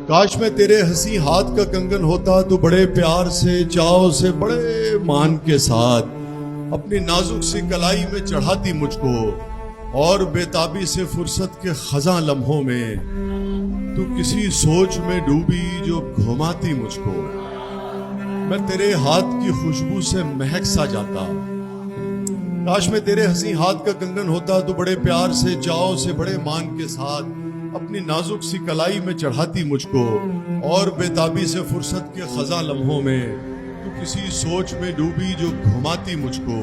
کاش میں تیرے ہنسی ہاتھ کا کنگن ہوتا تو بڑے پیار سے چاؤ سے بڑے مان کے ساتھ اپنی نازک سی کلائی میں چڑھاتی مجھ کو، اور بےتابی سے فرصت کے خزاں لمحوں میں تو کسی سوچ میں ڈوبی جو گھماتی مجھ کو، میں تیرے ہاتھ کی خوشبو سے مہک سا جاتا۔ کاش میں تیرے ہنسی ہاتھ کا کنگن ہوتا تو بڑے پیار سے چاؤ سے بڑے مان کے ساتھ اپنی نازک سی کلائی میں چڑھاتی مجھ کو، اور بےتابی سے فرصت کے خزاں لمحوں میں تو کسی سوچ میں ڈوبی جو گھماتی مجھ کو،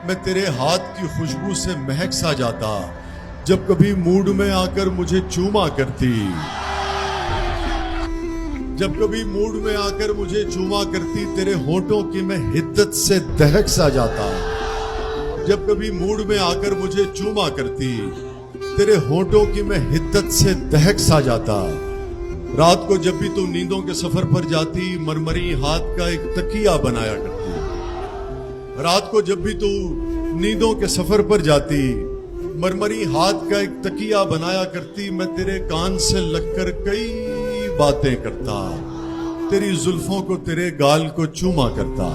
میں تیرے ہاتھ کی خوشبو سے مہک سا جاتا۔ جب کبھی موڈ میں آ کر مجھے چوما کرتی، جب کبھی موڈ میں آ کر مجھے چوما کرتی، تیرے ہونٹوں کی میں حدت سے دہک سا جاتا۔ جب کبھی موڈ میں آ کر مجھے چوما کرتی، تیرے ہونٹوں کی میں حدت سے دہک سا جاتا۔ رات کو جب بھی تو نیندوں کے سفر پر جاتی، مرمری ہاتھ کا ایک تکیہ بنایا کرتی۔ رات کو جب بھی تو نیندوں کے سفر پر جاتی، مرمری ہاتھ کا ایک تکیہ بنایا کرتی، میں تیرے کان سے لگ کر کئی باتیں کرتا، تیری زلفوں کو تیرے گال کو چوما کرتا۔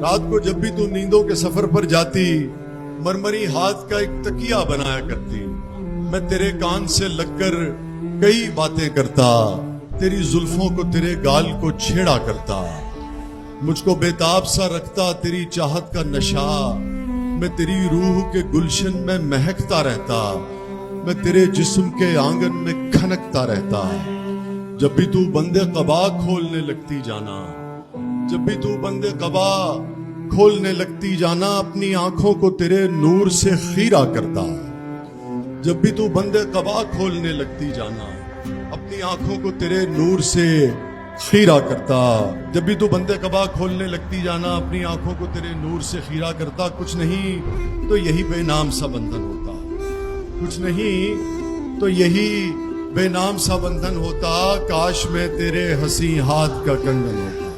رات کو جب بھی تو نیندوں کے سفر پر جاتی، مرمری ہاتھ کا ایک تکیہ بنایا کرتی، میں تیرے کان سے لگ کر کئی باتیں کرتا، تیری زلفوں کو تیرے گال کو چھیڑا کرتا۔ مجھ کو بےتاب سا رکھتا تیری چاہت کا نشہ، میں تیری روح کے گلشن میں مہکتا رہتا، میں تیرے جسم کے آنگن میں کھنکتا رہتا۔ جب بھی تو بندے قبا کھولنے لگتی جانا، جب بھی تو بندے قبا کھولنے لگتی جانا، اپنی آنکھوں کو تیرے نور سے خیرہ کرتا۔ جب بھی تو بندے قبا کھولنے لگتی جانا، اپنی آنکھوں کو تیرے نور سے خیرہ کرتا۔ جب بھی تو بندے قبا کھولنے لگتی جانا، اپنی آنکھوں کو تیرے نور سے خیرہ کرتا۔ کچھ نہیں تو یہی بے نام سا بندھن ہوتا، کچھ نہیں تو یہی بے نام سا بندھن ہوتا، کاش میں تیرے ہنسی ہاتھ کا کنگن ہوتا۔